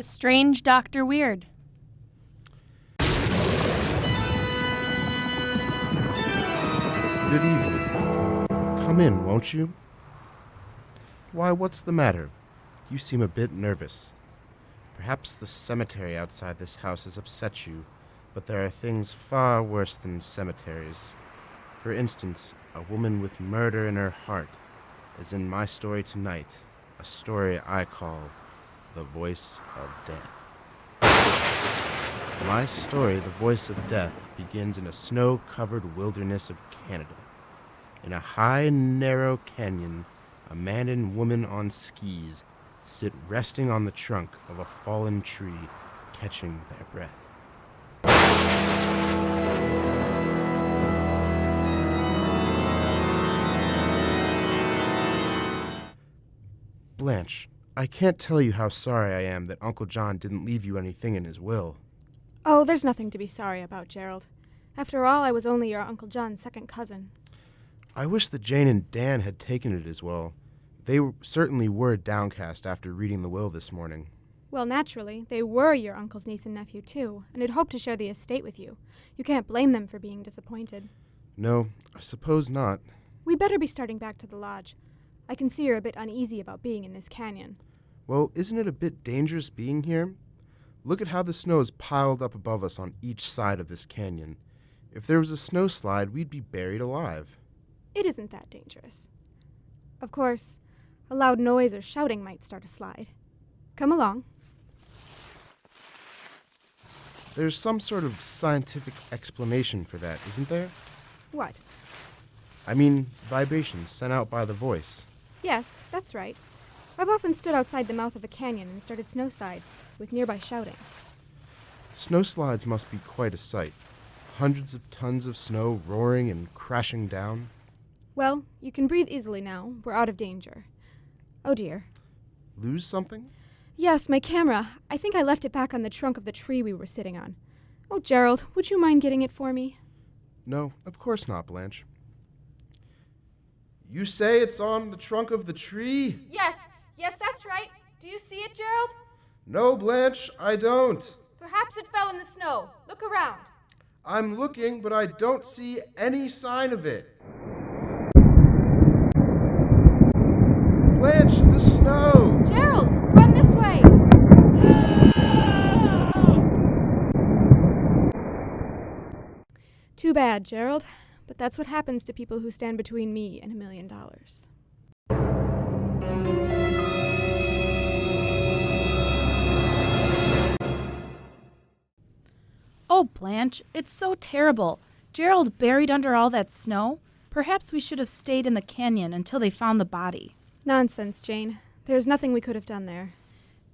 The Strange Dr. Weird. Good evening. Come in, won't you? Why, what's the matter? You seem a bit nervous. Perhaps the cemetery outside this house has upset you, but there are things far worse than cemeteries. For instance, a woman with murder in her heart, as in my story tonight, a story I call The Voice of Death. My story, The Voice of Death, begins in a snow-covered wilderness of Canada. In a high, narrow canyon, a man and woman on skis sit resting on the trunk of a fallen tree, catching their breath. Blanche, I can't tell you how sorry I am that Uncle John didn't leave you anything in his will. Oh, there's nothing to be sorry about, Gerald. After all, I was only your Uncle John's second cousin. I wish that Jane and Dan had taken it as well. They certainly were downcast after reading the will this morning. Well, naturally, they were your uncle's niece and nephew, too, and had hoped to share the estate with you. You can't blame them for being disappointed. No, I suppose not. We'd better be starting back to the lodge. I can see you're a bit uneasy about being in this canyon. Well, isn't it a bit dangerous being here? Look at how the snow is piled up above us on each side of this canyon. If there was a snowslide, we'd be buried alive. It isn't that dangerous. Of course, a loud noise or shouting might start a slide. Come along. There's some sort of scientific explanation for that, isn't there? What? I mean, vibrations sent out by the voice. Yes, that's right. I've often stood outside the mouth of a canyon and started snowslides, with nearby shouting. Snowslides must be quite a sight. Hundreds of tons of snow roaring and crashing down. Well, you can breathe easily now. We're out of danger. Oh dear. Lose something? Yes, my camera. I think I left it back on the trunk of the tree we were sitting on. Oh, Gerald, would you mind getting it for me? No, of course not, Blanche. You say it's on the trunk of the tree? Yes, that's right. Do you see it, Gerald? No, Blanche, I don't. Perhaps it fell in the snow. Look around. I'm looking, but I don't see any sign of it. Blanche, the snow! Gerald, run this way! Too bad, Gerald. But that's what happens to people who stand between me and $1 million. Oh, Blanche, it's so terrible. Gerald buried under all that snow. Perhaps we should have stayed in the canyon until they found the body. Nonsense, Jane. There's nothing we could have done there.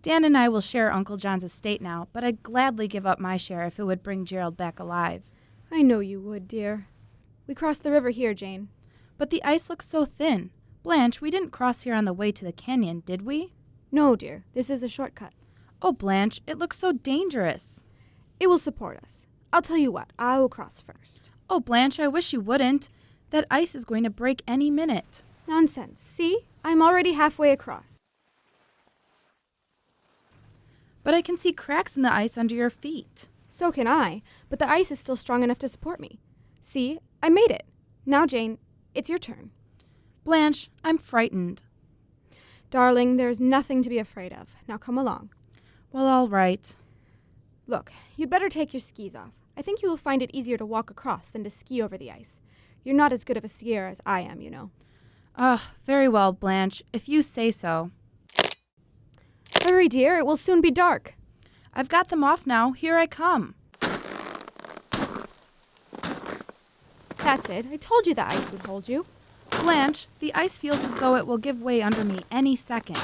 Dan and I will share Uncle John's estate now, but I'd gladly give up my share if it would bring Gerald back alive. I know you would, dear. We crossed the river here, Jane. But the ice looks so thin. Blanche, we didn't cross here on the way to the canyon, did we? No, dear. This is a shortcut. Oh, Blanche, it looks so dangerous. It will support us. I'll tell you what. I will cross first. Oh, Blanche, I wish you wouldn't. That ice is going to break any minute. Nonsense. See? I'm already halfway across. But I can see cracks in the ice under your feet. So can I, but the ice is still strong enough to support me. See? I made it. Now, Jane, it's your turn. Blanche, I'm frightened. Darling, there's nothing to be afraid of. Now come along. Well, all right. Look, you'd better take your skis off. I think you will find it easier to walk across than to ski over the ice. You're not as good of a skier as I am, you know. Very well, Blanche, if you say so. Hurry, dear, it will soon be dark. I've got them off now. Here I come. That's it. I told you the ice would hold you. Blanche, the ice feels as though it will give way under me any second.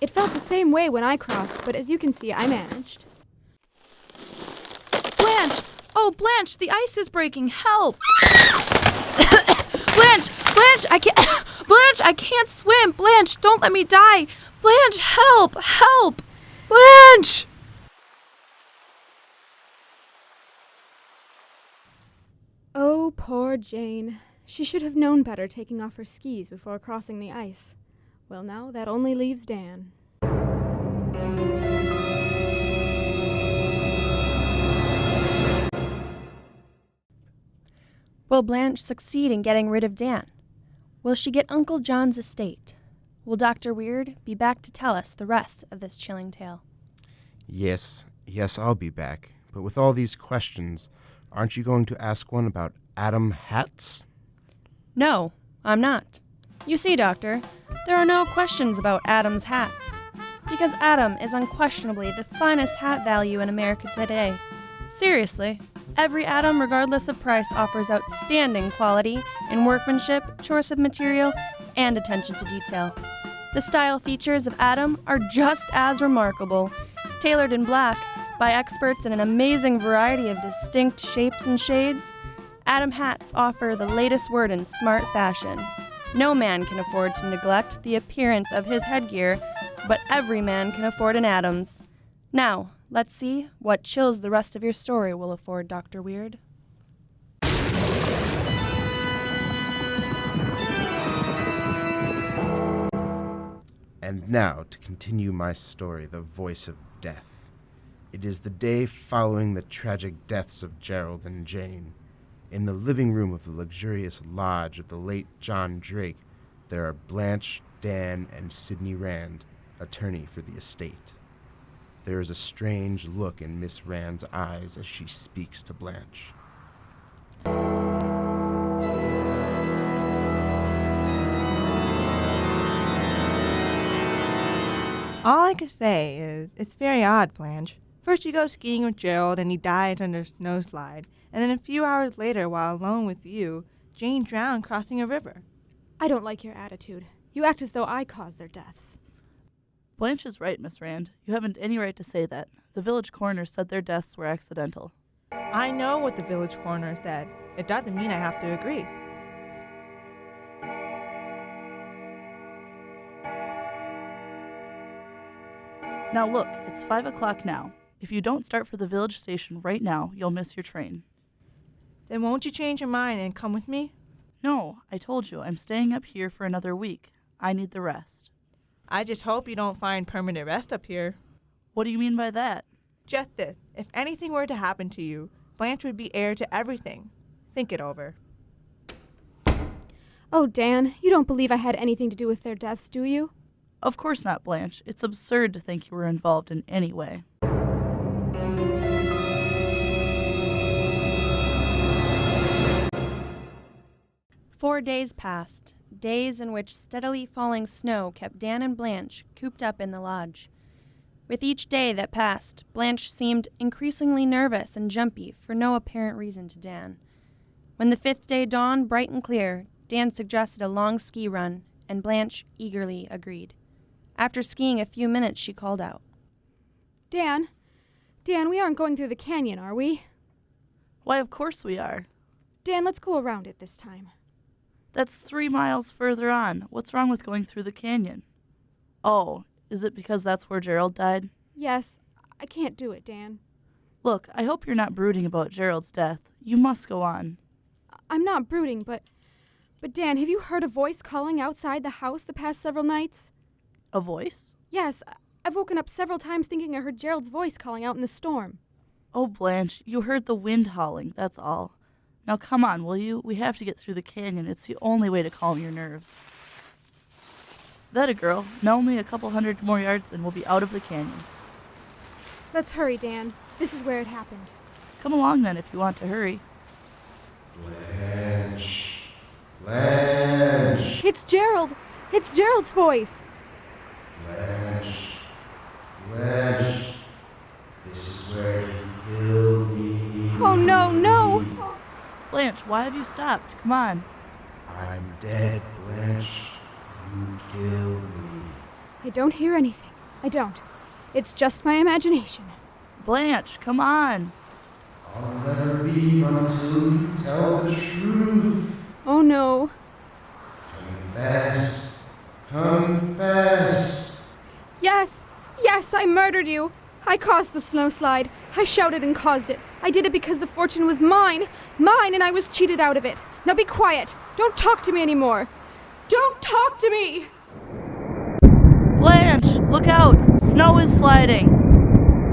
It felt the same way when I crossed, but as you can see, I managed. Blanche! Oh, Blanche, the ice is breaking. Help! Blanche, I can't... Blanche, I can't swim. Blanche, don't let me die. Blanche, help! Help! Blanche! Oh, poor Jane. She should have known better taking off her skis before crossing the ice. Well, now that only leaves Dan. Will Blanche succeed in getting rid of Dan? Will she get Uncle John's estate? Will Dr. Weird be back to tell us the rest of this chilling tale? Yes, I'll be back. But with all these questions, aren't you going to ask one about Adam hats? No, I'm not. You see, Doctor, there are no questions about Adam's hats. Because Adam is unquestionably the finest hat value in America today. Seriously, every Adam, regardless of price, offers outstanding quality in workmanship, choice of material, and attention to detail. The style features of Adam are just as remarkable, tailored in black by experts in an amazing variety of distinct shapes and shades. Adam hats offer the latest word in smart fashion. No man can afford to neglect the appearance of his headgear, but every man can afford an Adams. Now, let's see what chills the rest of your story will afford, Dr. Weird. And now, to continue my story, the voice of death. It is the day following the tragic deaths of Gerald and Jane. In the living room of the luxurious lodge of the late John Drake, there are Blanche, Dan, and Sidney Rand, attorney for the estate. There is a strange look in Miss Rand's eyes as she speaks to Blanche. All I can say is, it's very odd, Blanche. First you go skiing with Gerald and he dies under a snowslide, and then a few hours later, while alone with you, Jane drowned crossing a river. I don't like your attitude. You act as though I caused their deaths. Blanche is right, Miss Rand. You haven't any right to say that. The village coroner said their deaths were accidental. I know what the village coroner said. It doesn't mean I have to agree. Now look, it's 5 o'clock now. If you don't start for the village station right now, you'll miss your train. Then won't you change your mind and come with me? No, I told you, I'm staying up here for another week. I need the rest. I just hope you don't find permanent rest up here. What do you mean by that? Just this. If anything were to happen to you, Blanche would be heir to everything. Think it over. Oh, Dan, you don't believe I had anything to do with their deaths, do you? Of course not, Blanche. It's absurd to think you were involved in any way. Four days passed, days in which steadily falling snow kept Dan and Blanche cooped up in the lodge. With each day that passed, Blanche seemed increasingly nervous and jumpy for no apparent reason to Dan. When the fifth day dawned bright and clear, Dan suggested a long ski run, and Blanche eagerly agreed. After skiing a few minutes, she called out, Dan, we aren't going through the canyon, are we? Why, of course we are. Dan, let's go around it this time. That's 3 miles further on. What's wrong with going through the canyon? Oh, is it because that's where Gerald died? Yes, I can't do it, Dan. Look, I hope you're not brooding about Gerald's death. You must go on. I'm not brooding, but Dan, have you heard a voice calling outside the house the past several nights? A voice? Yes, I've woken up several times thinking I heard Gerald's voice calling out in the storm. Oh, Blanche, you heard the wind howling, that's all. Now come on, will you? We have to get through the canyon. It's the only way to calm your nerves. That a girl. Now only a couple hundred more yards and we'll be out of the canyon. Let's hurry, Dan. This is where it happened. Come along then if you want to hurry. Blanche. It's Gerald! It's Gerald's voice! Blanche. This is where he killed me. Oh, no! Blanche, why have you stopped? Come on. I'm dead, Blanche. You killed me. I don't hear anything. I don't. It's just my imagination. Blanche, come on. I'll never leave until you tell the truth. Oh, no. Confess. Yes, I murdered you. I caused the snowslide. I shouted and caused it. I did it because the fortune was mine, and I was cheated out of it. Now be quiet. Don't talk to me anymore. Don't talk to me! Blanche, look out. Snow is sliding.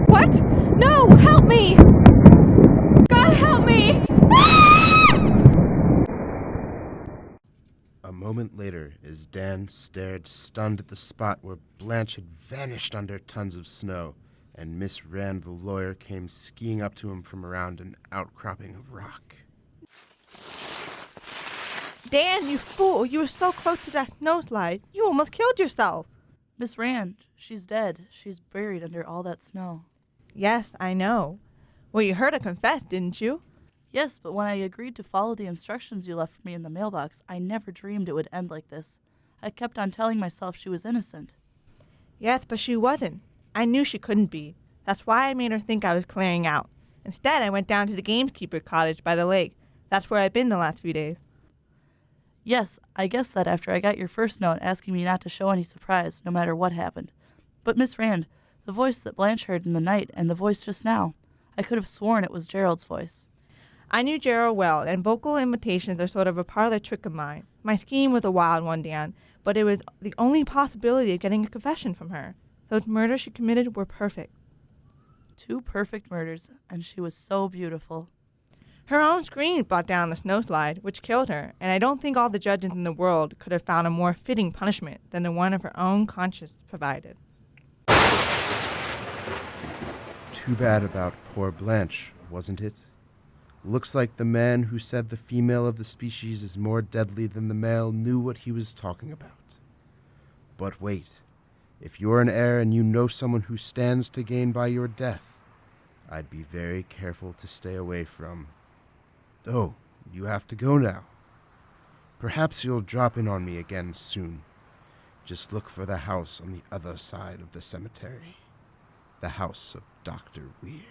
What? No, help me! God help me! Ah! moment later, as Dan stared stunned at the spot where Blanche had vanished under tons of snow, and Miss Rand the lawyer came skiing up to him from around an outcropping of rock. Dan, you fool! You were so close to that snowslide. You almost killed yourself. Miss Rand, she's dead. She's buried under all that snow. Yes, I know. Well, you heard her confess, didn't you? Yes, but when I agreed to follow the instructions you left for me in the mailbox, I never dreamed it would end like this. I kept on telling myself she was innocent. Yes, but she wasn't. I knew she couldn't be. That's why I made her think I was clearing out. Instead, I went down to the gamekeeper cottage by the lake. That's where I've been the last few days. Yes, I guessed that after I got your first note asking me not to show any surprise, no matter what happened. But Miss Rand, the voice that Blanche heard in the night and the voice just now, I could have sworn it was Gerald's voice. I knew Gerald well, and vocal imitations are sort of a parlor trick of mine. My scheme was a wild one, Dan, but it was the only possibility of getting a confession from her. Those murders she committed were perfect. 2 perfect murders, and she was so beautiful. Her own scream brought down the snowslide, which killed her, and I don't think all the judges in the world could have found a more fitting punishment than the one of her own conscience provided. Too bad about poor Blanche, wasn't it? Looks like the man who said the female of the species is more deadly than the male knew what he was talking about. But wait, if you're an heir and you know someone who stands to gain by your death, I'd be very careful to stay away from. Oh, you have to go now. Perhaps you'll drop in on me again soon. Just look for the house on the other side of the cemetery. The house of Dr. Weird.